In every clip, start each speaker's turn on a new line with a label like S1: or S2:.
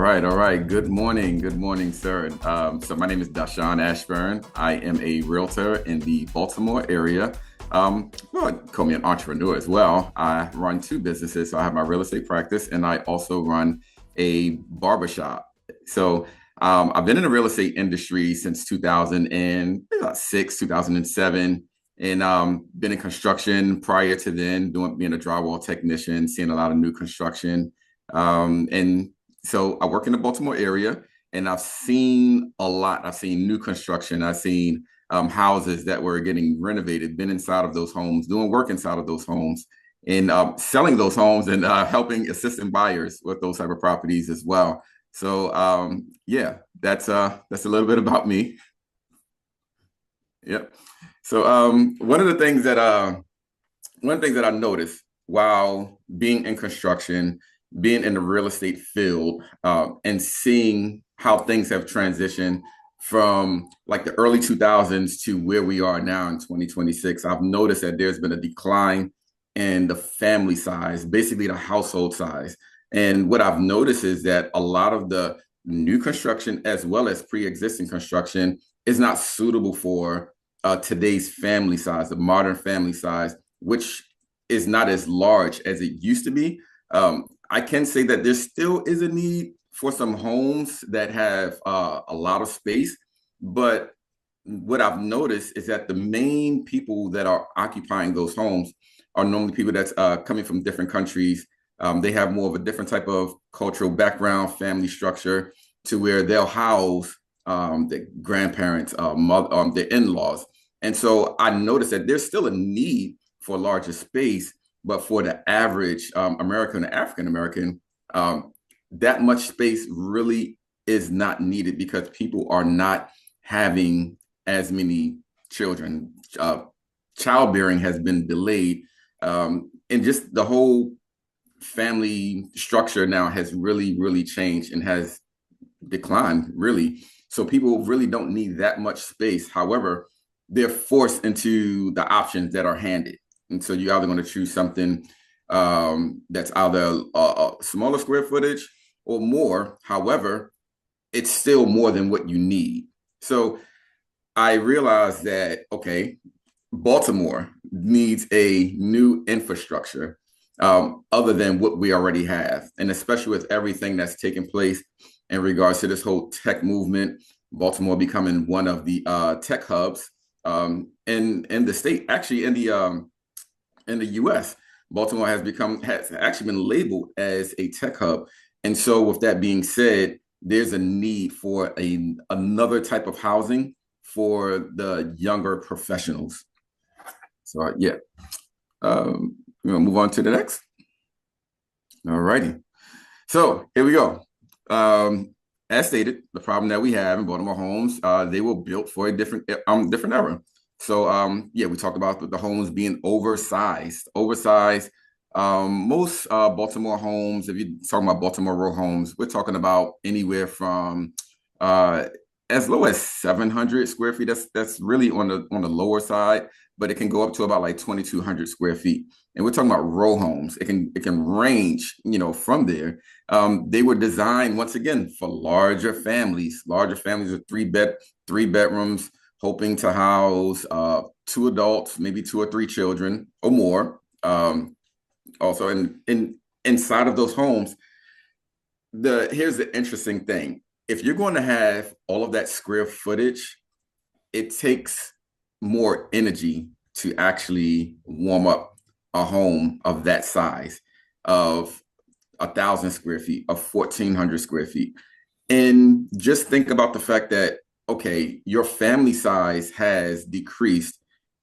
S1: All right. Good morning, sir. So my name is Dishon Ashburne. I am a realtor in the Baltimore area. Well, call me an entrepreneur as well. I run two businesses. So I have my real estate practice, and I also run a barbershop. So I've been in the real estate industry since 2006, 2007, and been in construction prior to then, being a drywall technician, seeing a lot of new construction. And so I work in the Baltimore area, and I've seen a lot. I've seen new construction. I've seen houses that were getting renovated, been inside of those homes, doing work inside of those homes, and selling those homes and helping assisting buyers with those type of properties as well. So yeah, that's a little bit about me. Yep. So one of the things that I noticed while being in construction, being in the real estate field, and seeing how things have transitioned from like the early 2000s to where we are now in 2026, I've noticed that there's been a decline in the family size, basically the household size. And what I've noticed is that a lot of the new construction, as well as pre-existing construction, is not suitable for today's family size, the modern family size, which is not as large as it used to be. I can say that there still is a need for some homes that have a lot of space, but what I've noticed is that the main people that are occupying those homes are normally people that's coming from different countries. They have more of a different type of cultural background, family structure, to where they'll house the grandparents, their in-laws. And so I noticed that there's still a need for larger space, but for the average American, African American, that much space really is not needed because people are not having as many children. Childbearing has been delayed, and just the whole family structure now has really, really changed and has declined, really. So people really don't need that much space. However, they're forced into the options that are handed. And so you're either going to choose something that's either a smaller square footage or more. However, it's still more than what you need. So I realized that, okay, Baltimore needs a new infrastructure other than what we already have. And especially with everything that's taking place in regards to this whole tech movement, Baltimore becoming one of the tech hubs in the state, actually in the US. Baltimore has actually been labeled as a tech hub. And so with that being said, there's a need for another type of housing for the younger professionals. So yeah, we're gonna move on to the next. All righty. So here we go. As stated, the problem that we have in Baltimore homes, they were built for a different era. So yeah, we talked about the homes being oversized. Most Baltimore homes, if you're talking about Baltimore row homes, we're talking about anywhere from as low as 700 square feet. That's really on the lower side, but it can go up to about like 2,200 square feet. And we're talking about row homes. It can range, from there. They were designed once again for larger families with three bedrooms, hoping to house two adults, maybe two or three children or more. Also, inside of those homes, here's the interesting thing. If you're going to have all of that square footage, it takes more energy to actually warm up a home of that size, of 1,000 square feet, of 1,400 square feet. And just think about the fact that, okay, your family size has decreased,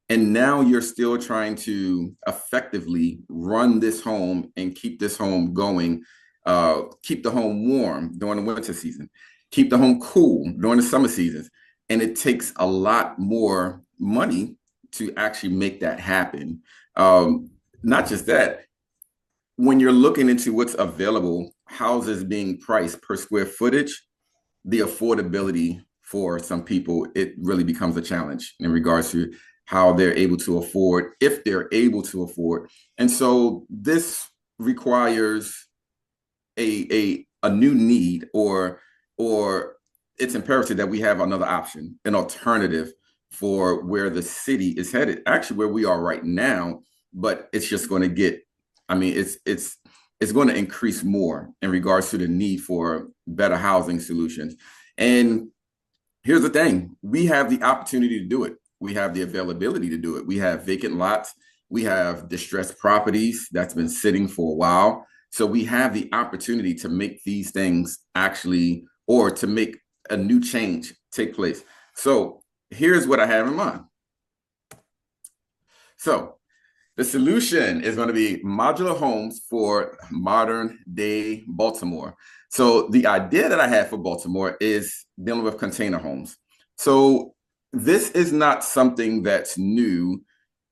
S1: and now you're still trying to effectively run this home and keep this home going, keep the home warm during the winter season, keep the home cool during the summer seasons. And it takes a lot more money to actually make that happen. Not just that, when you're looking into what's available, houses being priced per square footage, the affordability for some people, it really becomes a challenge in regards to how they're able to afford, if they're able to afford. And so this requires a new need, or it's imperative that we have another option, an alternative for where the city is headed, actually where we are right now, but it's just going to get, I mean, it's going to increase more in regards to the need for better housing solutions. And here's the thing, we have the opportunity to do it. We have the availability to do it. We have vacant lots. We have distressed properties that's been sitting for a while. So we have the opportunity to make these things actually, or to make a new change take place. So here's what I have in mind. So the solution is going to be modular homes for modern day Baltimore. So the idea that I have for Baltimore is dealing with container homes. So this is not something that's new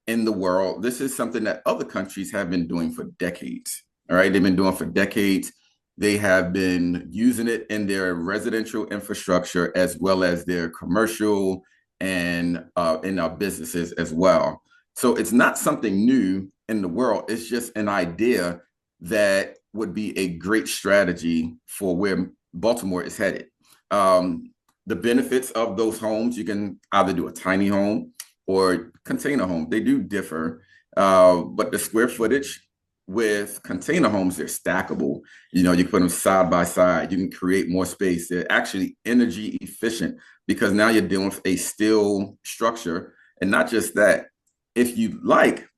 S1: in the world. This is something that other countries have been doing for decades. All right, they've been doing for decades. They have been using it in their residential infrastructure as well as their commercial and in our businesses as well. So it's not something new in the world. It's just an idea that would be a great strategy for where Baltimore is headed. The benefits of those homes, you can either do a tiny home or container home. They do differ, but the square footage with container homes, they're stackable. You know, you put them side by side. You can create more space. They're actually energy efficient because now you're dealing with a steel structure. And not just that, if you like,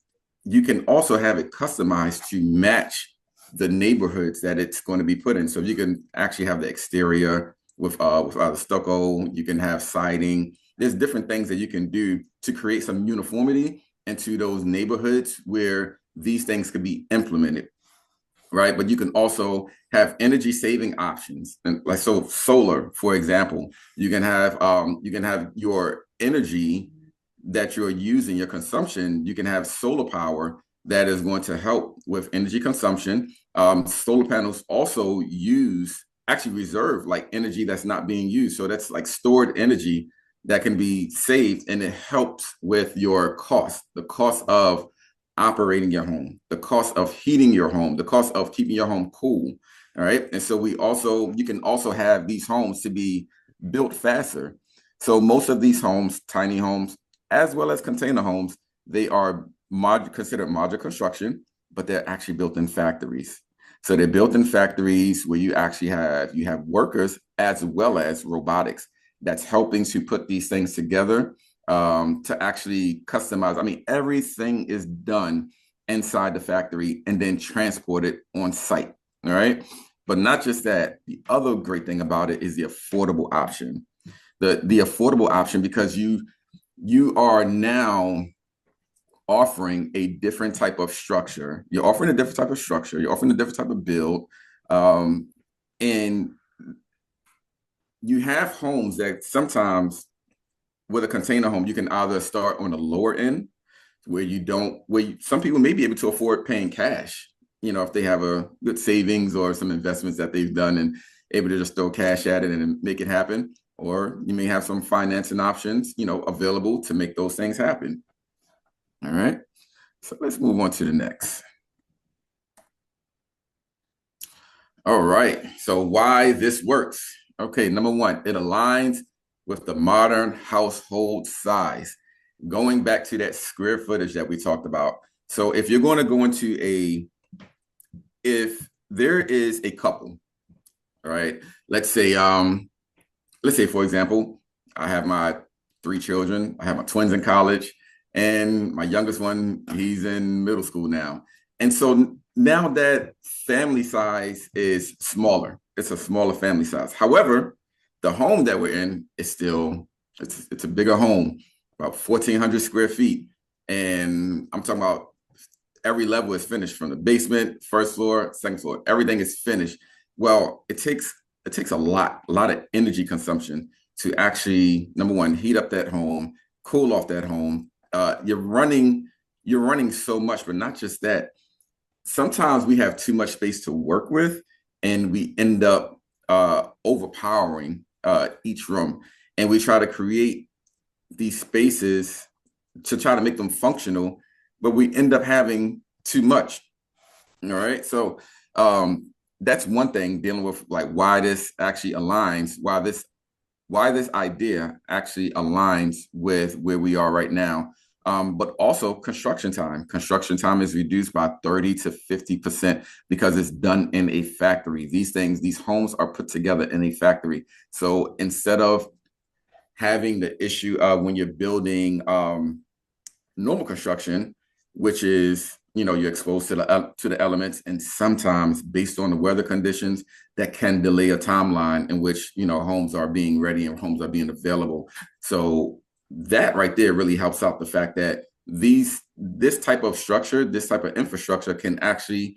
S1: you can also have it customized to match the neighborhoods that it's going to be put in. So you can actually have the exterior with either stucco. You can have siding. There's different things that you can do to create some uniformity into those neighborhoods where these things could be implemented, right? But you can also have energy saving options, and like so solar, for example. You can have your energy that you're using, your consumption. You can have solar power that is going to help with energy consumption. Solar panels also actually reserve like energy that's not being used, so that's like stored energy that can be saved, and it helps with your cost, the cost of operating your home, the cost of heating your home, the cost of keeping your home cool. All right. And so you can also have these homes to be built faster. So most of these homes, tiny homes, as well as container homes, they are considered modular construction, but they're actually built in factories. So they're built in factories where you have workers as well as robotics that's helping to put these things together, to actually customize. I mean, everything is done inside the factory and then transported on site. All right. But not just that, the other great thing about it is the affordable option. The affordable option, because you are now offering a different type of structure. You're offering a different type of structure. You're offering a different type of build. And you have homes that sometimes with a container home, you can either start on the lower end where some people may be able to afford paying cash, you know, if they have a good savings or some investments that they've done and able to just throw cash at it and make it happen. Or you may have some financing options, you know, available to make those things happen. All right. So let's move on to the next. All right. So why this works. Okay. Number one, it aligns with the modern household size. Going back to that square footage that we talked about. So if you're going to go into if there is a couple, all right, let's say for example, I have my 3 children. I have my twins in college, and my youngest one, he's in middle school now. And so now that family size is smaller, it's a smaller family size. However, the home that we're in is still, it's a bigger home, about 1,400 square feet. And I'm talking about every level is finished from the basement, first floor, second floor, everything is finished. Well, it takes a lot of energy consumption to actually, number one, heat up that home, cool off that home. You're running so much, but not just that. Sometimes we have too much space to work with, and we end up overpowering each room. And we try to create these spaces to try to make them functional, but we end up having too much. All right. So that's one thing dealing with like why this actually aligns, why this idea actually aligns with where we are right now. But also construction time. Construction time is reduced by 30 to 50% because it's done in a factory. These homes are put together in a factory. So instead of having the issue of when you're building normal construction, which is you're exposed to the elements, and sometimes based on the weather conditions, that can delay a timeline in which homes are being ready and homes are being available. So that right there really helps out the fact that this type of structure, this type of infrastructure can actually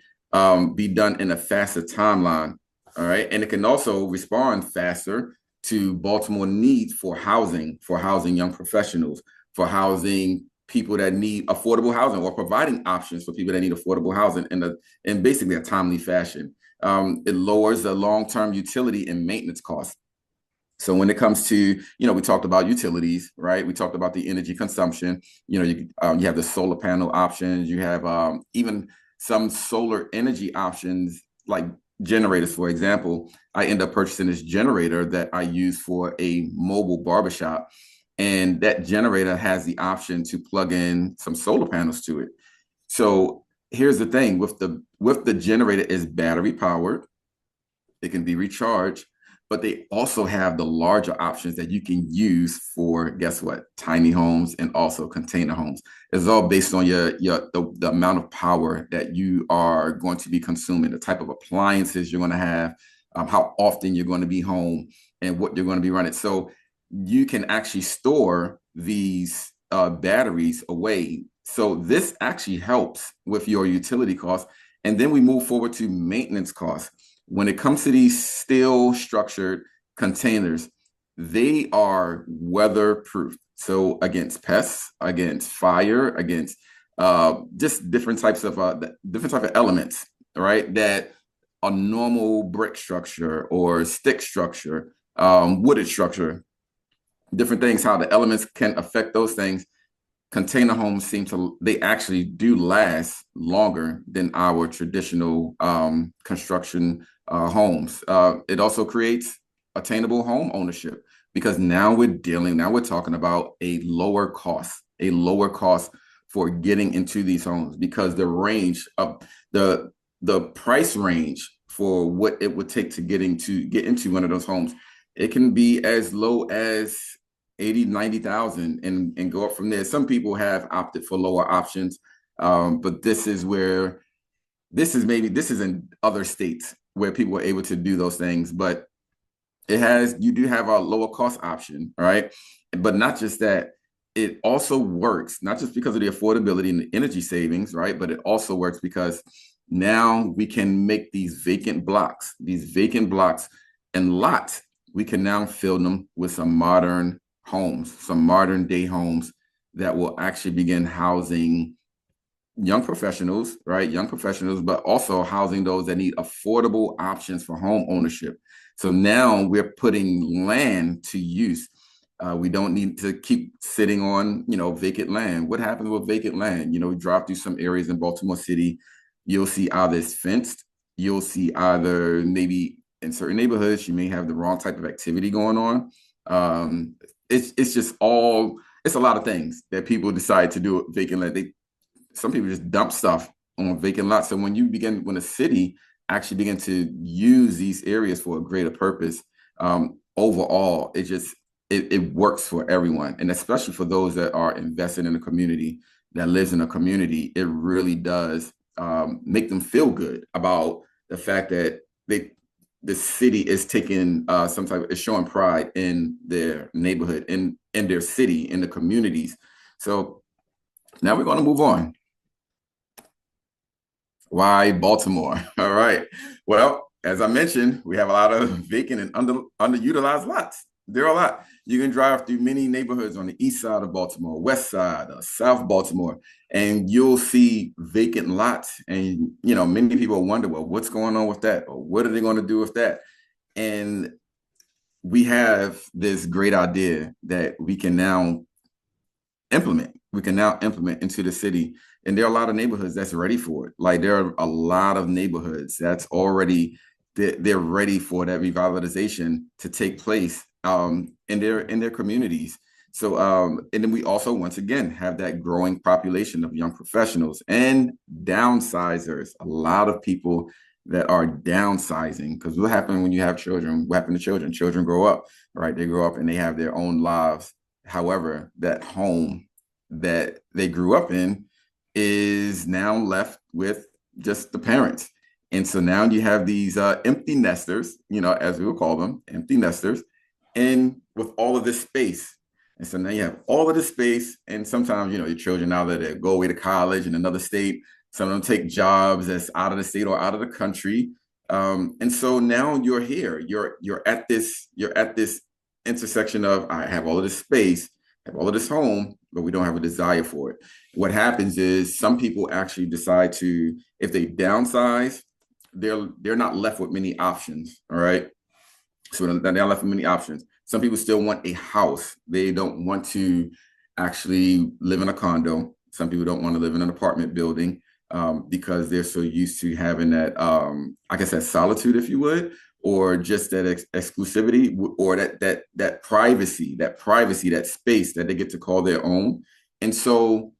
S1: be done in a faster timeline. All right, and it can also respond faster to Baltimore needs for housing young professionals, for housing people that need affordable housing, or providing options for people that need affordable housing in basically a timely fashion. It lowers the long-term utility and maintenance costs. So when it comes to, we talked about utilities, right? We talked about the energy consumption. You have the solar panel options. You have even some solar energy options like generators. For example, I end up purchasing this generator that I use for a mobile barbershop, and that generator has the option to plug in some solar panels to it. So here's the thing: with the generator is battery powered, it can be recharged, but they also have the larger options that you can use for, guess what, tiny homes and also container homes. It's all based on the amount of power that you are going to be consuming, the type of appliances you're going to have, how often you're going to be home, and what you're going to be running. So you can actually store these batteries away. So this actually helps with your utility costs. And then we move forward to maintenance costs. When it comes to these steel structured containers, they are weatherproof. So against pests, against fire, against just different type of elements, right? That a normal brick structure or stick structure, wooded structure, different things, how the elements can affect those things. Container homes they actually do last longer than our traditional construction homes. It also creates attainable home ownership, because now we're talking about a lower cost for getting into these homes, because the range of the price range for what it would take to get into one of those homes, it can be as low as 80, 90,000 and go up from there. Some people have opted for lower options, but this is in other states where people are able to do those things, but you do have a lower cost option, right? But not just that, it also works, not just because of the affordability and the energy savings, right? But it also works because now we can make these vacant blocks and lots, we can now fill them with some modern day homes that will actually begin housing young professionals, right? Young professionals, but also housing those that need affordable options for home ownership. So now we're putting land to use. We don't need to keep sitting on, vacant land. What happens with vacant land? We drive through some areas in Baltimore City. You'll see either it's fenced. You'll see either maybe in certain neighborhoods, you may have the wrong type of activity going on. It's just it's a lot of things that people decide to do with vacant land. Some people just dump stuff on vacant lots. So when the city actually begin to use these areas for a greater purpose, overall, it works for everyone, and especially for those that are invested in a community, that lives in a community. It really does make them feel good about the fact that the city is taking is showing pride in their neighborhood, in their city, in the communities. So now we're going to move on. Why Baltimore? All right. Well, as I mentioned, we have a lot of vacant and underutilized lots. There are a lot. You can drive through many neighborhoods on the east side of Baltimore, west side, South Baltimore, and you'll see vacant lots. And many people wonder, well, what's going on with that, or what are they going to do with that? And we have this great idea that we can now implement. We can now implement into the city. And there are a lot of neighborhoods that's ready for it. Like there are a lot of neighborhoods that's already they're ready for that revitalization to take place in their communities. So and then we also once again have that growing population of young professionals and downsizers. A lot of people that are downsizing, because what happens when you have children? What happens to children? Children grow up, right? They grow up and they have their own lives. However, that home that they grew up in is now left with just the parents. And so now you have these empty nesters, as we would call them, empty nesters, and with all of this space. And so now you have all of this space, and sometimes, your children now that they go away to college in another state, some of them take jobs that's out of the state or out of the country. And so now you're here. You're at this intersection of I have all of this space, I have all of this home, but we don't have a desire for it. What happens is some people actually decide to, if they downsize, they're not left with many options. All right. So they're not left with many options. Some people still want a house. They don't want to actually live in a condo. Some people don't want to live in an apartment building because they're so used to having that, I guess, that solitude, if you would, or just that exclusivity, or that privacy, that space that they get to call their own. And so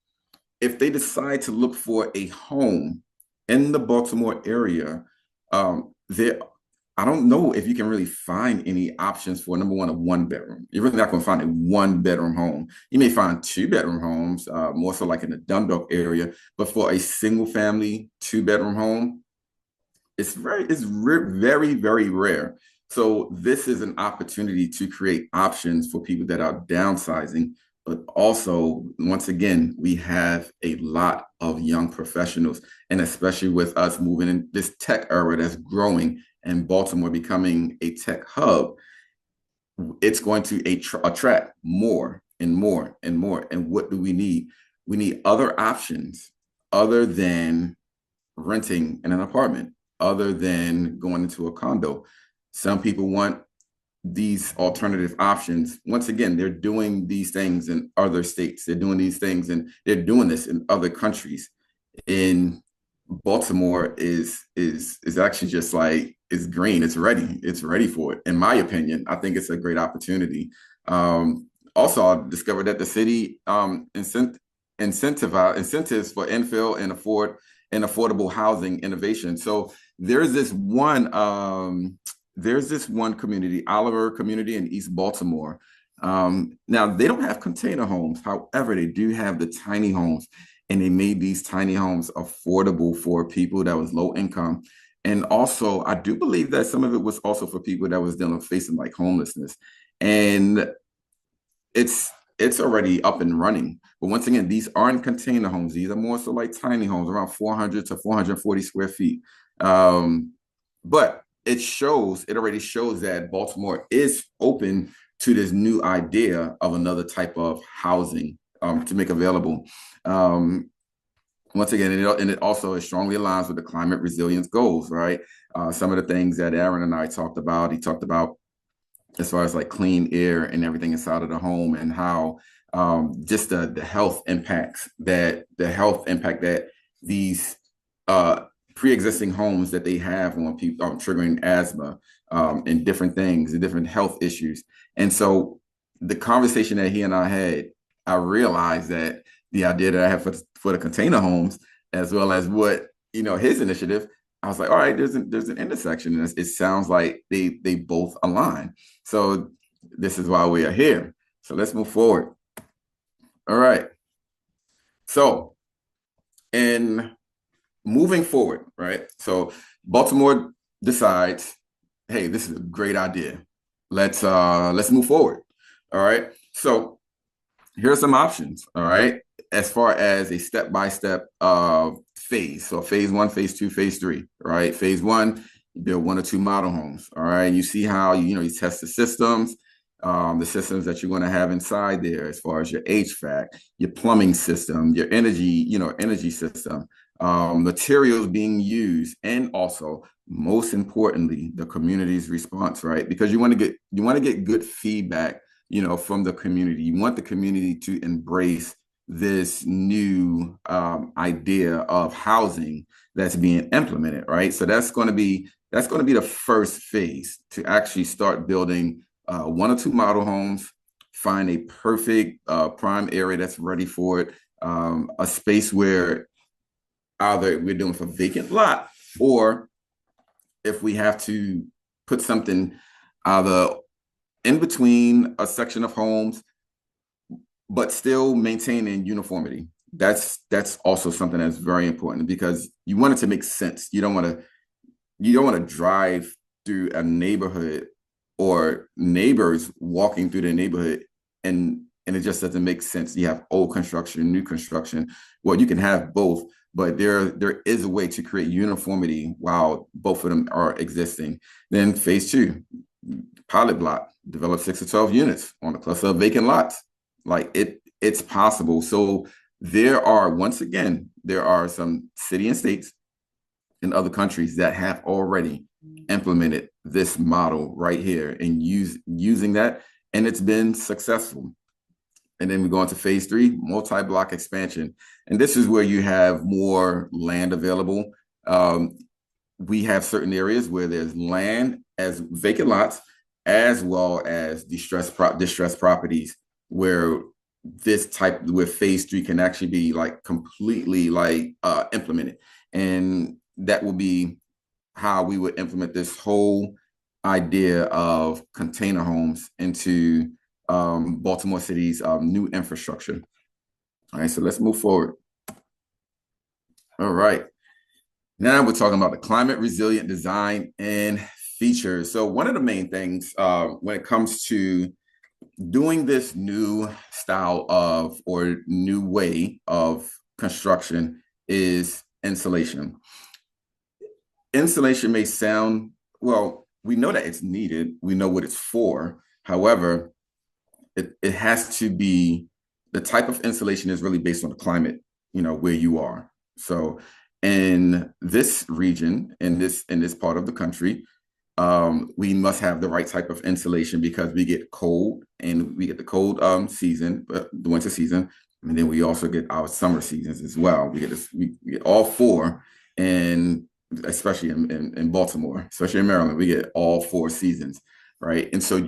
S1: if they decide to look for a home in the Baltimore area, there I don't know if you can really find any options for number one, a one bedroom. You're really not going to find a one bedroom home. You may find two bedroom homes, more so like in the Dundalk area, but for a single family two bedroom home, very, very rare. So this is an opportunity to create options for people that are downsizing, but also, once again, we have a lot of young professionals, and especially with us moving in this tech era that's growing and Baltimore becoming a tech hub, it's going to attract more and more and more. And what do we need? We need other options other than renting in an apartment, other than going into a condo. Some people want these alternative options. Once again, they're doing these things in other states. They're doing these things and they're doing this in other countries. In Baltimore is actually just like it's green. It's ready. It's ready for it. In my opinion, I think it's a great opportunity. Also, I discovered that the city incentives for infill and affordable housing innovation. So there's this one community, Oliver community in East Baltimore. Now they don't have container homes. However, they do have the tiny homes, and they made these tiny homes affordable for people that was low income. And also, I do believe that some of it was also for people that was facing like homelessness. And it's already up and running. But once again, these aren't container homes. These are more so like tiny homes, around 400 to 440 square feet. But it already shows that Baltimore is open to this new idea of another type of housing to make available. Once again, it also is strongly aligns with the climate resilience goals, right? Some of the things that Aaron and I talked about, he talked about as far as like clean air and everything inside of the home, and how just the health impact that these pre-existing homes that they have on people, triggering asthma and different things and different health issues. And so the conversation that he and I had, I realized that the idea that I have for the container homes, as well as what his initiative, I was like, all right, there's an intersection, and it sounds like they both align. So this is why we are here. So let's move forward. All right. So in moving forward, right? So Baltimore decides, hey, this is a great idea. Let's move forward. All right. So here are some options. All right. As far as a step-by-step phase. So phase one, phase two, phase three, right? Phase one, you build one or two model homes. All right. And you see how you test the systems that you're going to have inside there, as far as your HVAC, your plumbing system, your energy system, materials being used, and also most importantly, the community's response, right? Because you want to get good feedback, from the community. You want the community to embrace this new idea of housing that's being implemented, right? So that's going to be That's going to be the first phase to actually start building one or two model homes, find a perfect prime area that's ready for it, a space where either we're doing for vacant lot, or if we have to put something either in between a section of homes, but still maintaining uniformity. That's also something that's very important because you want it to make sense. You don't want to drive through a neighborhood or neighbors walking through the neighborhood and it just doesn't make sense. You have old construction, new construction. Well, you can have both, but there is a way to create uniformity while both of them are existing. Then phase two, pilot block, develop 6 to 12 units on a cluster of vacant lots. Like it's possible. So once again, there are some city and states in other countries that have already implemented this model right here and using that, and it's been successful. And then we go into phase three, multi-block expansion. And this is where you have more land available. We have certain areas where there's land as vacant lots, as well as distressed properties where where phase three can actually be like completely like implemented. And that will be how we would implement this whole idea of container homes into Baltimore City's new infrastructure. All right, so let's move forward. All right. Now we're talking about the climate resilient design and features. So one of the main things when it comes to doing this new style of or new way of construction is insulation. Insulation may sound, well, we know that it's needed. We know what it's for. However, it has to be the type of insulation is really based on the climate, where you are. So in this region, in this part of the country, we must have the right type of insulation because we get cold and we get the cold season, the winter season, and then we also get our summer seasons as well. We get all four, and especially in Baltimore, especially in Maryland, we get all four seasons, right? And so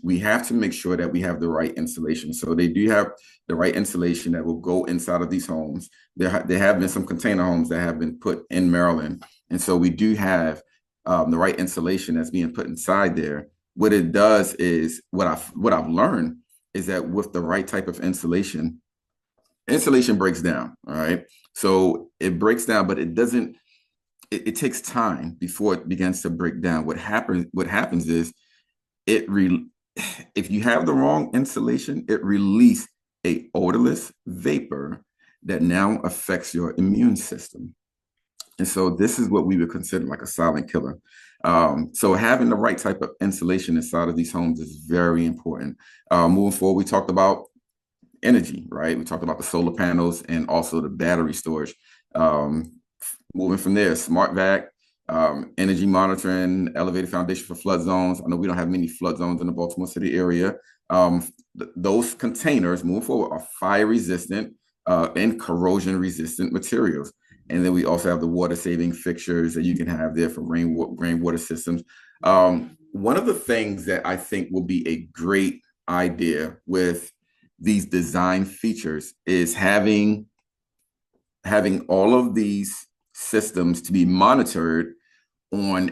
S1: we have to make sure that we have the right insulation. So they do have the right insulation that will go inside of these homes. There have been some container homes that have been put in Maryland, and so we do have the right insulation that's being put inside there. What it does is what I've learned is that with the right type of insulation breaks down. All right, so it breaks down, but it doesn't. It takes time before it begins to break down. What happens is if you have the wrong insulation, it releases a odorless vapor that now affects your immune system. And so this is what we would consider like a silent killer. So having the right type of insulation inside of these homes is very important. Moving forward, we talked about energy, right? We talked about the solar panels and also the battery storage. Moving from there, smart vac, energy monitoring, elevated foundation for flood zones. I know we don't have many flood zones in the Baltimore City area. Those containers moving forward are fire resistant and corrosion resistant materials. And then we also have the water saving fixtures that you can have there for rainwater systems. One of the things that I think will be a great idea with these design features is having all of these systems to be monitored on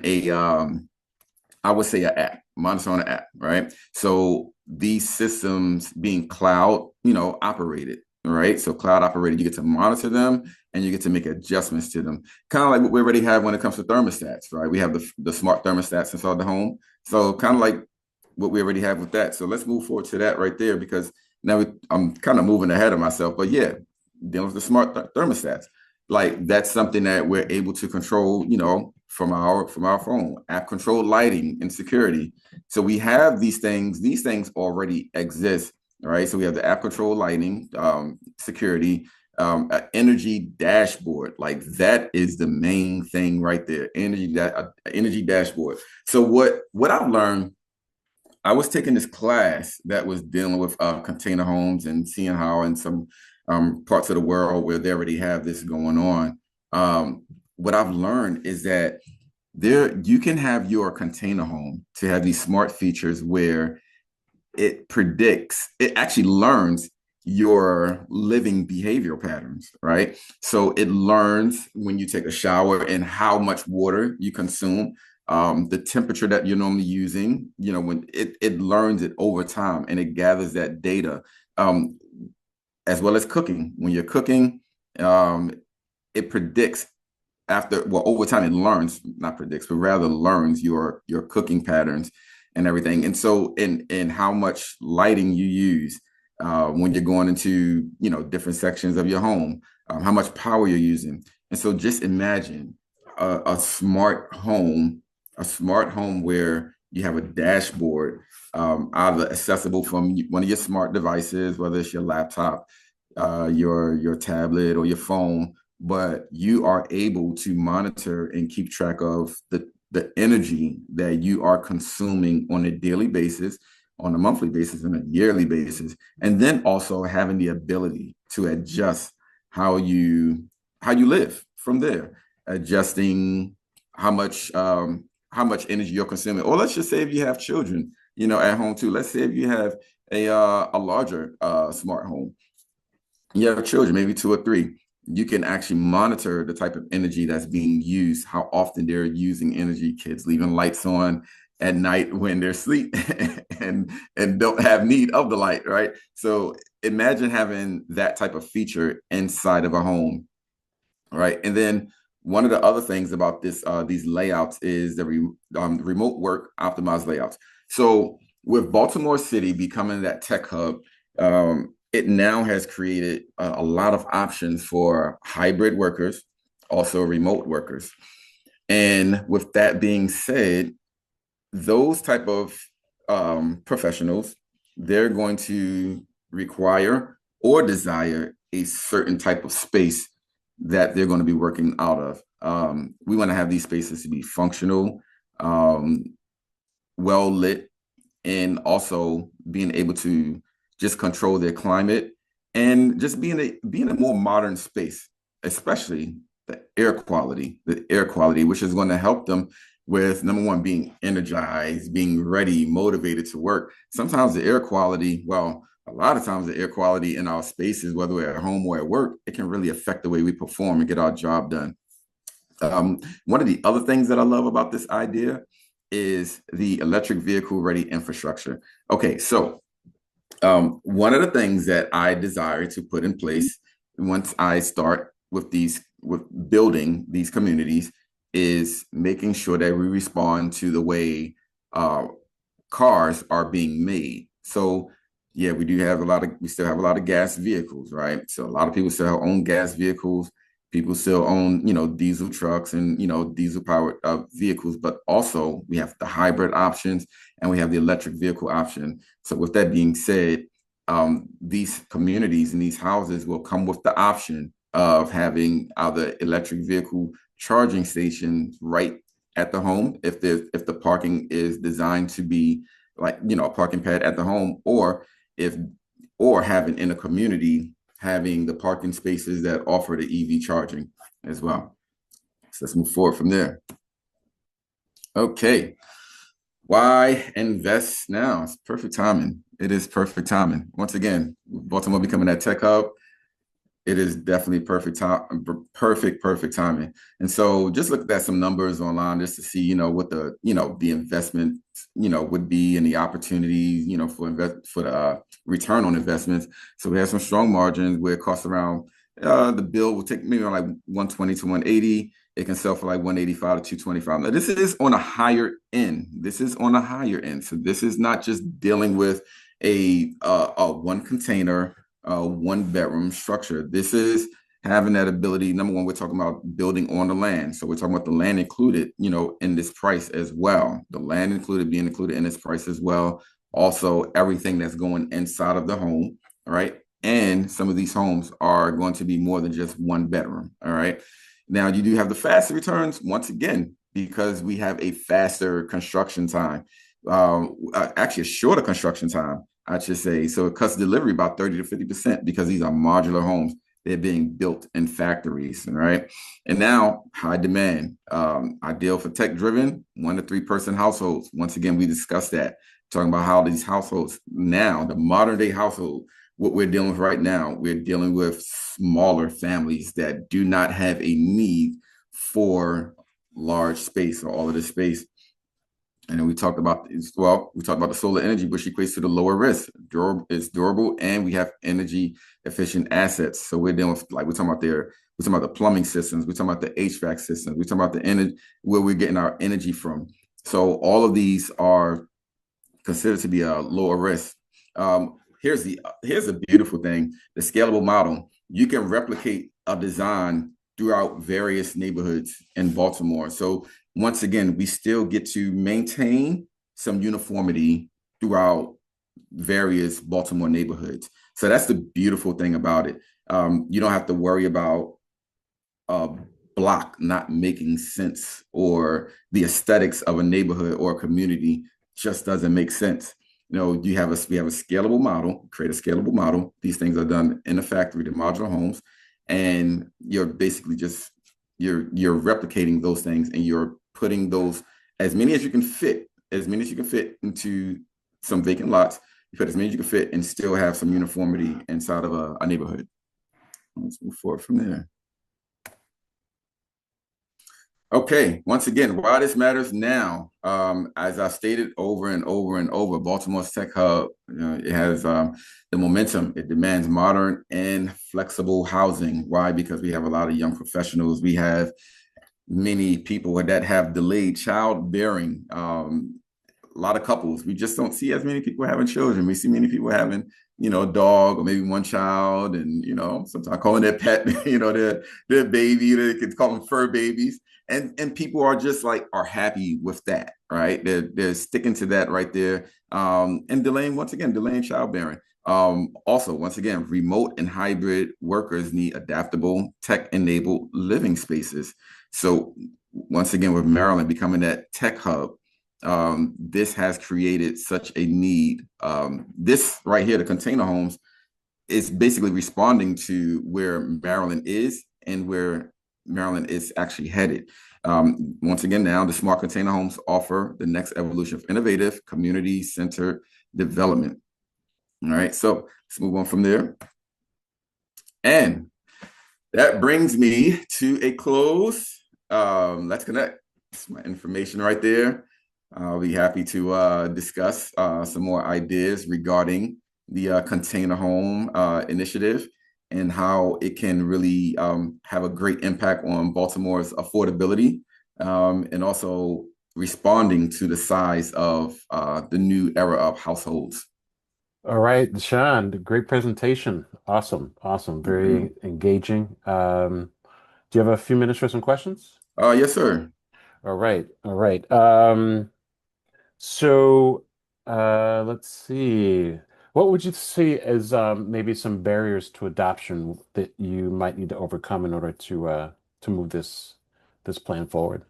S1: I would say an app, monitor on an app, right? So these systems being cloud, operated, right? So cloud operated, you get to monitor them and you get to make adjustments to them. Kind of like what we already have when it comes to thermostats, right? We have the smart thermostats inside the home. So kind of like what we already have with that. So let's move forward to that right there because now I'm kind of moving ahead of myself, but yeah, dealing with the smart thermostats. Like that's something that we're able to control, from our phone, app controlled lighting and security. So we have these things already exist, right? So we have the app controlled lighting, security, energy dashboard. Like that is the main thing right there. Energy dashboard. So what I've learned, I was taking this class that was dealing with container homes and seeing how in some parts of the world where they already have this going on. What I've learned is that there you can have your container home to have these smart features where it actually learns your living behavioral patterns, right? So it learns when you take a shower and how much water you consume, the temperature that you're normally using, when it learns it over time and it gathers that data, um, as well as cooking. When you're cooking, um, it predicts over time it learns, not predicts, but rather learns your cooking patterns and everything. And so in how much lighting you use when you're going into different sections of your home, how much power you're using. And so just imagine a smart home where you have a dashboard, either accessible from one of your smart devices, whether it's your laptop, your tablet, or your phone, but you are able to monitor and keep track of the energy that you are consuming on a daily basis, on a monthly basis, and a yearly basis, and then also having the ability to adjust how you live from there, adjusting how much how much energy you're consuming. Or let's just say if you have children, at home too. Let's say if you have a larger smart home, you have children, maybe two or three, you can actually monitor the type of energy that's being used, how often they're using energy, kids leaving lights on at night when they're asleep and don't have need of the light, right? So imagine having that type of feature inside of a home, right? And then one of the other things about these layouts is the remote work optimized layouts. So with Baltimore City becoming that tech hub, it now has created a lot of options for hybrid workers, also remote workers. And with that being said, those type of professionals, they're going to require or desire a certain type of space that they're going to be working out of. We want to have these spaces to be functional, well lit, and also being able to just control their climate and just being a more modern space, especially the air quality, which is going to help them with number one, being energized, being ready, motivated to work. Sometimes the air quality, well, a lot of times the air quality in our spaces, whether we're at home or at work, it can really affect the way we perform and get our job done. One of the other things that I love about this idea is the electric vehicle ready infrastructure. Okay, so one of the things that I desire to put in place once I start with building these communities is making sure that we respond to the way cars are being made. So yeah, we still have a lot of gas vehicles, right? So a lot of people still own gas vehicles. People still own, diesel trucks and, diesel powered vehicles, but also we have the hybrid options and we have the electric vehicle option. So with that being said, these communities and these houses will come with the option of having either electric vehicle charging stations right at the home if the parking is designed to be like a parking pad at the home, if or having in a community having the parking spaces that offer the EV charging as well. So let's move forward from there. Okay. Why invest now? It's perfect timing. It is perfect timing. Once again, Baltimore becoming that tech hub, it is definitely perfect timing. And so just looked at some numbers online just to see, what the investment, would be and the opportunities, for the return on investments. So we have some strong margins where it costs around, the bill will take maybe around like 120 to 180. It can sell for like 185 to 225. Now, this is on a higher end. So this is not just dealing with a one container, one bedroom structure. This is having that ability. Number one, we're talking about building on the land. So we're talking about the land included, in this price as well. The land being included in this price as well. Also, everything that's going inside of the home, right? And some of these homes are going to be more than just one bedroom. All right. Now you do have the faster returns once again, because we have a faster construction time, actually a shorter construction time, I should say. So it cuts delivery about 30 to 50% because these are modular homes. they're being built in factories, right? And now high demand, ideal for tech driven 1 to 3 person households. Once again, we discussed that, talking about how these households now, the modern day household, what we're dealing with right now, we're dealing with smaller families that do not have a need for large space or all of this space. And then we talked about, well, we talked about the solar energy, which equates to the lower risk. It's durable, and we have energy efficient assets. So we're dealing with, like, we're talking about the plumbing systems, we're talking about the HVAC systems, we're talking about the energy, where we're getting our energy from. So all of these are considered to be a lower risk. Here's a beautiful thing: the scalable model. You can replicate a design throughout various neighborhoods in Baltimore. So once again, we still get to maintain some uniformity throughout various Baltimore neighborhoods. So that's the beautiful thing about it. You don't have to worry about a block not making sense, or the aesthetics of a neighborhood or a community just doesn't make sense. We have a scalable model, create a scalable model. These things are done in a factory, the modular homes, and you're basically just you're replicating those things, and you're putting those, as many as you can fit, into some vacant lots. You put as many as you can fit and still have some uniformity inside of a neighborhood. Let's move forward from there. Okay, once again, why this matters now. As I stated over and over and over, Baltimore's tech hub, it has the momentum. It demands modern and flexible housing. Why? Because we have a lot of young professionals. We have many people that have delayed childbearing. A lot of couples. We just don't see as many people having children. We see many people having, a dog or maybe one child, and sometimes calling their pet, their baby. They could call them fur babies, and people are just are happy with that, right? They're sticking to that right there, and delaying childbearing. Also, once again, remote and hybrid workers need adaptable, tech-enabled living spaces. So once again, with Maryland becoming that tech hub, this has created such a need. This right here, the container homes, is basically responding to where Maryland is and where Maryland is actually headed. Once again, now the smart container homes offer the next evolution of innovative, community-centered development. All right, so let's move on from there. And that brings me to a close. Let's connect. That's my information right there. I'll be happy to discuss some more ideas regarding the container home initiative and how it can really have a great impact on Baltimore's affordability, and also responding to the size of the new era of households.
S2: All right, Dishon, great presentation. Awesome, awesome, very engaging. Do you have a few minutes for some questions?
S1: Yes, sir.
S2: All right, all right. So let's see. What would you see as maybe some barriers to adoption that you might need to overcome in order to move this plan forward?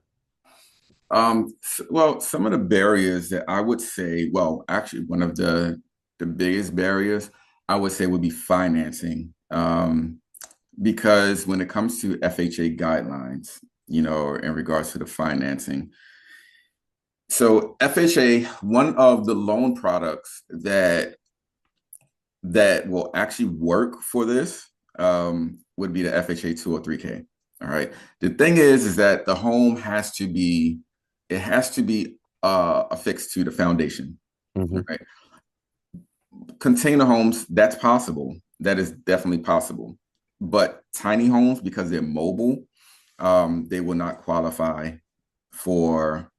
S1: Well, some of the barriers that I would say, well, actually, one of the biggest barriers I would say would be financing, because when it comes to FHA guidelines, in regards to the financing. So FHA, one of the loan products that will actually work for this, would be the FHA 203K. All right. The thing is that the home has to be affixed to the foundation.
S2: Hmm.
S1: Right. Container homes, that's possible. That is definitely possible. But tiny homes, because they're mobile, they will not qualify for,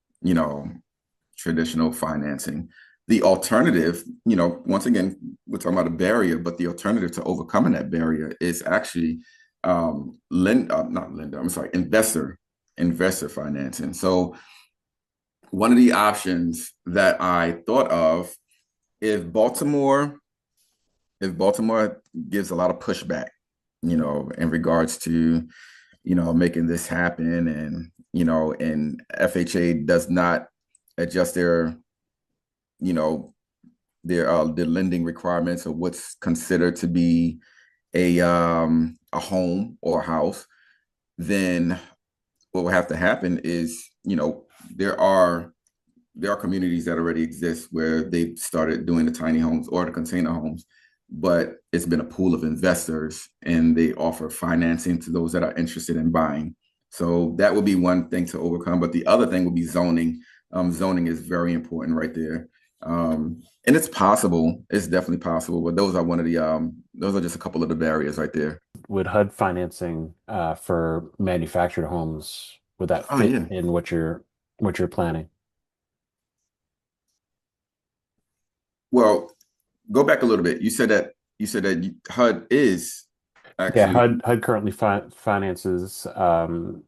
S1: traditional financing. The alternative, once again, we're talking about a barrier, but the alternative to overcoming that barrier is actually not lender, I'm sorry, investor financing. So one of the options that I thought of, if Baltimore, if Baltimore gives a lot of pushback, in regards to, making this happen, and FHA does not adjust you know, their lending requirements, or what's considered to be a home or a house, then what will have to happen is, there are communities that already exist where they started doing the tiny homes or the container homes, but it's been a pool of investors and they offer financing to those that are interested in buying. So that would be one thing to overcome. But the other thing would be zoning. Zoning is very important right there. And it's possible, it's definitely possible, but those are just a couple of the barriers right there.
S2: Would HUD financing for manufactured homes, would that
S1: Oh
S2: fit
S1: yeah.
S2: in what you're planning?
S1: Well, go back a little bit. You said that HUD is
S2: Yeah,
S1: actually.
S2: HUD currently finances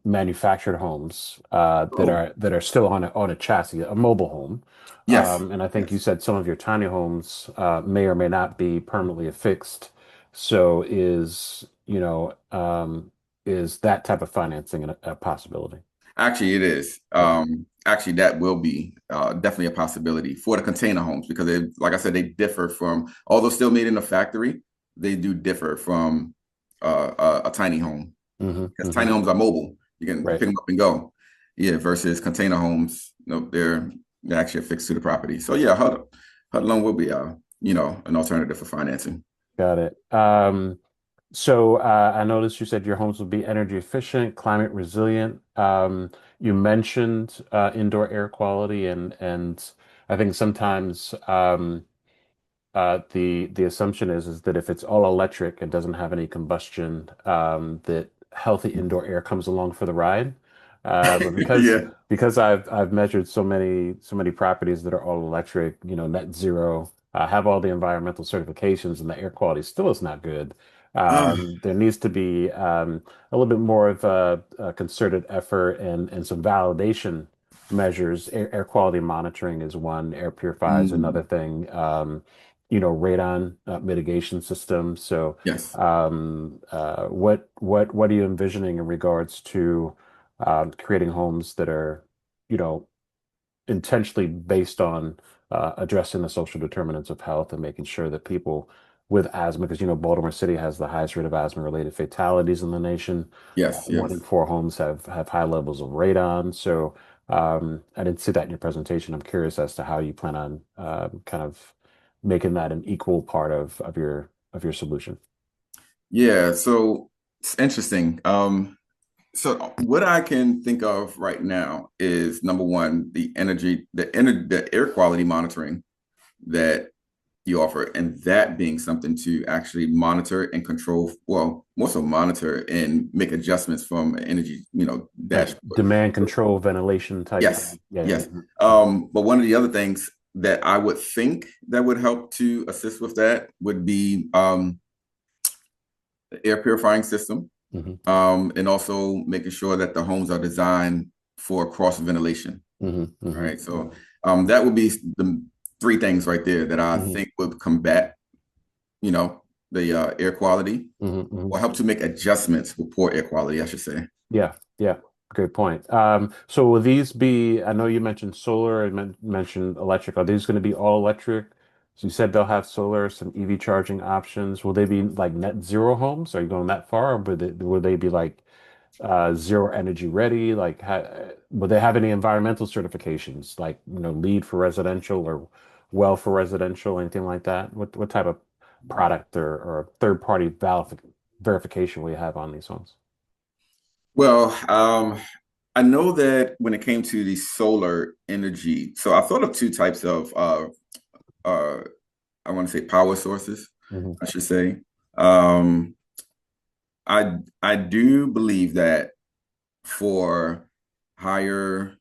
S2: manufactured homes that
S1: Oh,
S2: are still on a chassis, a mobile home.
S1: yes,
S2: And I think you
S1: yes.
S2: said some of your tiny homes may or may not be permanently affixed. So is that type of financing a possibility?
S1: Actually, it is.
S2: Okay.
S1: Actually, that will be definitely a possibility for the container homes because like I said, they differ from, although still made in a factory, they do differ from a tiny home
S2: Hmm.
S1: because
S2: Hmm.
S1: tiny homes are mobile. You can pick
S2: Right.
S1: them up and go. Yeah, versus container homes, they're actually affixed to the property. So yeah, HUD loan will be an alternative for financing.
S2: Got it. So I noticed you said your homes will be energy efficient, climate resilient. You mentioned indoor air quality, and I think sometimes the assumption is that if it's all electric and doesn't have any combustion, that healthy indoor air comes along for the ride. But because
S1: Yeah.
S2: because I've measured so many properties that are all electric, net zero, have all the environmental certifications, and the air quality still is not good. There needs to be a little bit more of a concerted effort and some validation measures. Air quality monitoring is one. Air purifier is another
S1: Mm,
S2: thing. Radon mitigation system. So,
S1: yes.
S2: what are you envisioning in regards to creating homes that are, you know, intentionally based on addressing the social determinants of health and making sure that people with asthma, because Baltimore City has the highest rate of asthma-related fatalities in the nation.
S1: Yes.
S2: One in
S1: Yes.
S2: four homes have high levels of radon. So I didn't see that in your presentation. I'm curious as to how you plan on kind of making that an equal part of your solution.
S1: Yeah. So it's interesting. So what I can think of right now is number one, the air quality monitoring that you offer, and that being something to actually monitor and control, well, more so monitor and make adjustments from an energy,
S2: Like
S1: dashboard.
S2: demand control, ventilation type
S1: Yes,
S2: thing. Yeah.
S1: yes.
S2: Mhm.
S1: But one of the other things that I would think that would help to assist with that would be the air purifying system,
S2: Mhm.
S1: and also making sure that the homes are designed for cross ventilation.
S2: Mhm. Mhm.
S1: Right. So that would be the three things right there that I
S2: Mhm.
S1: think would combat, the air quality
S2: Mhm.
S1: or
S2: Mhm.
S1: help to make adjustments with poor air quality, I should say.
S2: Yeah, yeah, great point. So will these be, I know you mentioned solar and mentioned electric. Are these going to be all electric? So you said they'll have solar, some EV charging options. Will they be like net zero homes? Are you going that far? Or will they be like zero energy ready? Like, will they have any environmental certifications, like, LEED for residential or well for residential, anything like that? What type of product or third party verification will you have on these homes?
S1: Well, I know that when it came to the solar energy, so I thought of two types of uh, I want to say power sources,
S2: Hmm.
S1: I should say. Um, I do believe that for higher,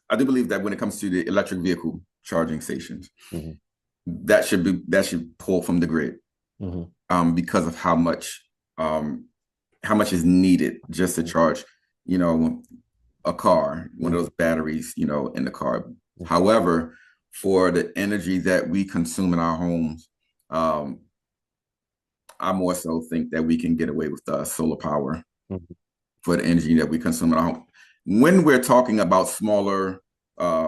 S1: I do believe that when it comes to the electric vehicle charging stations,
S2: Hmm.
S1: that should pull from the grid,
S2: Hmm.
S1: because of how much is needed just to charge, you know, a car, one of
S2: Hmm.
S1: those batteries, in the car.
S2: Hmm.
S1: However, for the energy that we consume in our homes, um, I more so think that we can get away with solar power
S2: Hmm.
S1: for the energy that we consume in our home. When we're talking about smaller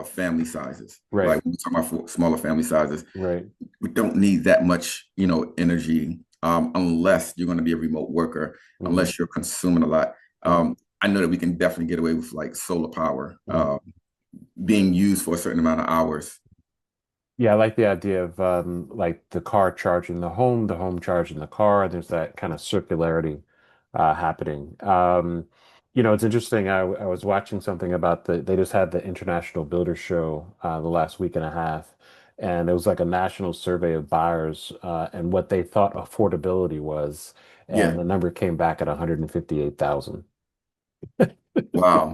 S1: family sizes,
S2: Right,
S1: like when we're talking about smaller family sizes,
S2: right.
S1: we don't need that much, energy unless you're going to be a remote worker,
S2: Hmm.
S1: unless you're consuming a lot.
S2: Hmm.
S1: I know that we can definitely get away with like solar power
S2: Hmm.
S1: being used for a certain amount of hours.
S2: Yeah, I like the idea of like the car charging the home charging the car. There's that kind of circularity happening. It's interesting. I was watching something about they just had the International Builder Show the last week and a half, and it was like a national survey of buyers and what they thought affordability was, and
S1: Yeah.
S2: the number came back at 158,000.
S1: Wow.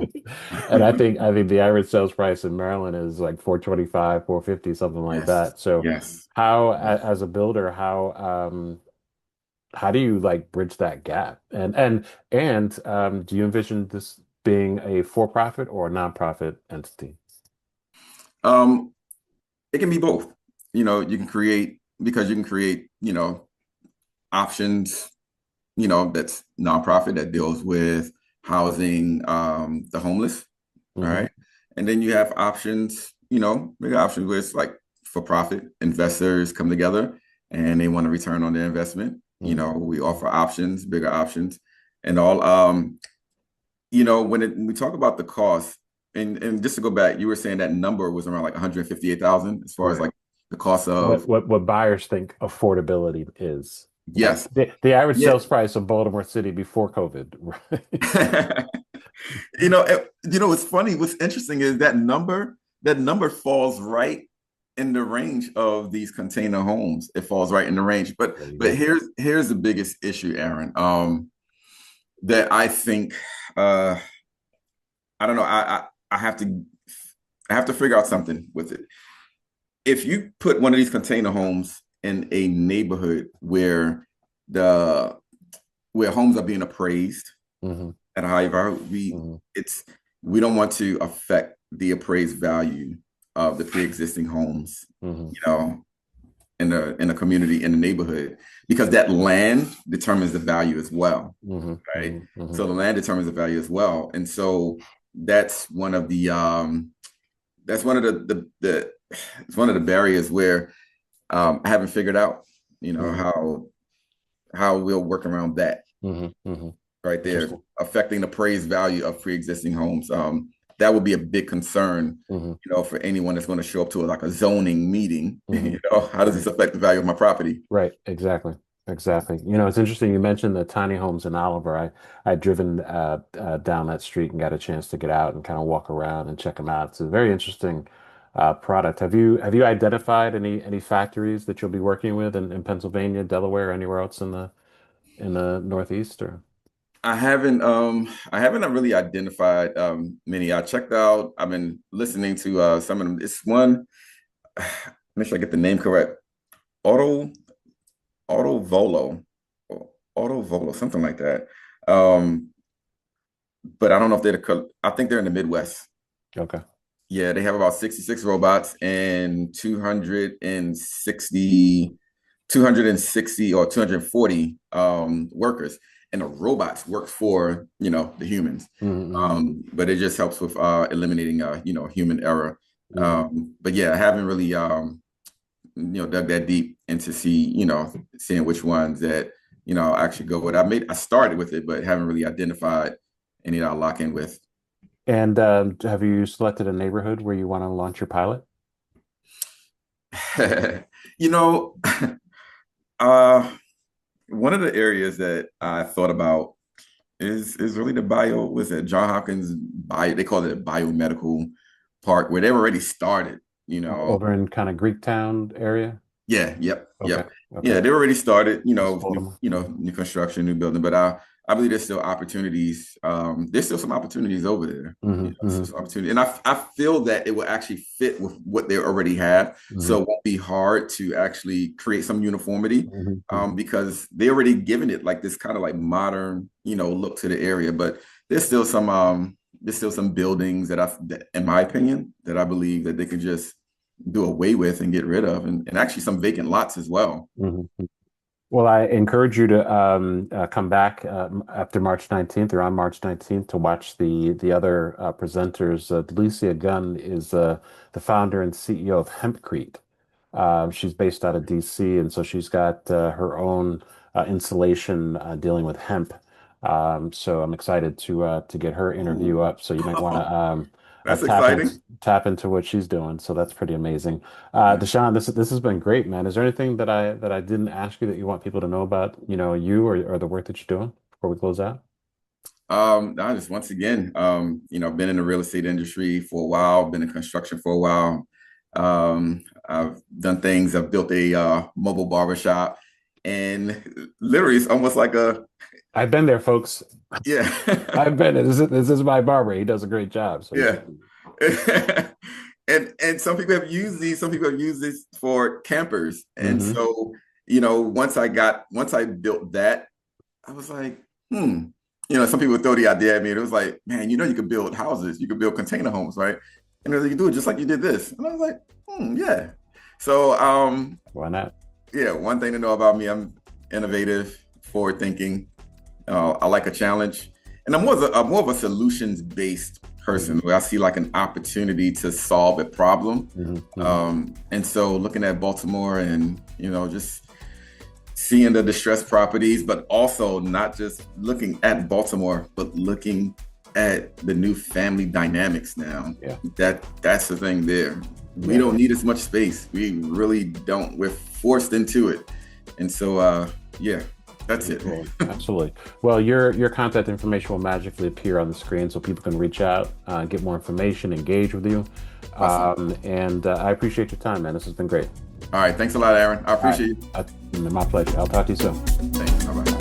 S2: And I think the average sales price in Maryland is like 425, 450, something like
S1: Yes.
S2: that. So
S1: Yes.
S2: as a builder, how do you like bridge that gap? And do you envision this being a for-profit or a nonprofit entity?
S1: Um, it can be both. You can create because you can create, options, that's nonprofit that deals with housing the homeless. All
S2: Hmm.
S1: right. And then you have options, bigger options where it's like for profit investors come together and they want a return on their investment.
S2: Hmm.
S1: We offer options, bigger options, and all. When we talk about the cost, and just to go back, you were saying that number was around like 158,000 as far as
S2: Right.
S1: like the cost
S2: What
S1: of,
S2: what what buyers think affordability is. Like
S1: yes.
S2: the average
S1: Yeah.
S2: sales price of Baltimore City before COVID, right?
S1: What's funny, what's interesting is that number falls right in the range of these container homes. It falls right in the range. But
S2: There you
S1: but
S2: go.
S1: here's the biggest issue, Aaron. That I think uh I don't know. I have to figure out something with it. If you put one of these container homes in a neighborhood the where homes are being appraised
S2: Hmm.
S1: at a high value, it's we don't want to affect the appraised value of the pre-existing homes,
S2: Hmm.
S1: you know, in the community, in the neighborhood, because that land determines the value as well,
S2: Hmm.
S1: right?
S2: Hmm. Hmm.
S1: So the land determines the value as well. And so that's one of the it's one of the barriers where I haven't figured out,
S2: Hmm.
S1: how we'll work around that
S2: Hmm. Hmm.
S1: right there,
S2: Interesting.
S1: affecting the appraised value of pre-existing homes. That would be a big concern,
S2: Hmm.
S1: for anyone that's going to show up to like a zoning meeting.
S2: Hmm.
S1: How does
S2: Hmm.
S1: this affect the value of my property?
S2: Right, exactly. Exactly. It's interesting. You mentioned the tiny homes in Oliver. I'd driven down that street and got a chance to get out and kind of walk around and check them out. It's a very interesting product. Have you identified any factories that you'll be working with in Pennsylvania, Delaware, or anywhere else in the Northeast or?
S1: I haven't really identified many. I checked out, I've been listening to some of them. It's one, make sure I get the name correct. Auto Auto Volo, or Auto Volo, something like that. Um, but I don't know if I think they're in the Midwest.
S2: Okay.
S1: Yeah, they have about 66 robots and 260 or 240 workers. And the robots work for, the humans.
S2: Mm-hmm.
S1: But it just helps with eliminating, human error.
S2: Hmm.
S1: But yeah, I haven't really, dug that deep into seeing which ones that, I actually go with. I started with it, but haven't really identified any that I lock in with.
S2: And have you selected a neighborhood where you want to launch your pilot?
S1: You know, uh, one of the areas that I thought about is really the was it John Hopkins bio, they call it a biomedical park where they've already started,
S2: Over in kind of Greektown area?
S1: Yeah, yep,
S2: Okay.
S1: yep.
S2: Okay.
S1: Yeah, they already started,
S2: East Baltimore.
S1: new construction, new building, but I believe there's still opportunities. There's still some opportunities over there.
S2: Hmm.
S1: Still
S2: Hmm.
S1: some opportunity. And I feel that it will actually fit with what they already have.
S2: Hmm.
S1: So it won't be hard to actually create some uniformity,
S2: Hmm. Hmm.
S1: because they already given it like this kind of like modern, look to the area. But there's still some buildings that, in my opinion, that I believe that they could just do away with and get rid of, and actually some vacant lots as well.
S2: Hmm. Well, I encourage you to come back after March 19th or on March 19th to watch the other presenters. Delicia Gunn is the founder and CEO of Hempcrete. She's based out of DC, and so she's got her own insulation dealing with hemp. So I'm excited to get her interview
S1: Ooh,
S2: up. So you might want to
S1: that's exciting.
S2: tap into what she's doing. So that's pretty amazing.
S1: Yeah.
S2: Dishon, this has been great, man. Is there anything that I didn't ask you that you want people to know about, you or the work that you're doing before we close out?
S1: I just once again, I've been in the real estate industry for a while, been in construction for a while. I've done things. I've built a mobile barber shop, and literally, it's almost like a
S2: I've been there, folks.
S1: yeah,
S2: I've been there. This is my barber. He does a great job. So
S1: yeah. And some people have used these. Some people have used this for campers, and
S2: hmm
S1: so once I built that, I was like, hmm. Some people throw the idea at me, and it was like, man, you could build houses, you could build container homes, right? And you can do it just like you did this. And I was like, yeah. So,
S2: Why not?
S1: yeah, one thing to know about me, I'm innovative, forward thinking. I like a challenge, and I'm more of a solutions based person
S2: hmm
S1: where I see like an opportunity to solve a problem.
S2: hmm
S1: And so looking at Baltimore and, just seeing the distressed properties, but also not just looking at Baltimore, but looking at the new family dynamics now.
S2: Yeah.
S1: That's the thing there. We
S2: Yeah.
S1: don't need as much space. We really don't. We're forced into it. And so yeah, that's it.
S2: Well, absolutely. Well, your contact information will magically appear on the screen so people can reach out, get more information, engage with you.
S1: Awesome.
S2: And I appreciate your time, man. This has been great.
S1: All right. Thanks a lot, Aaron. I
S2: All right.
S1: appreciate you.
S2: My pleasure. I'll talk to you soon.
S1: Thanks. Bye bye.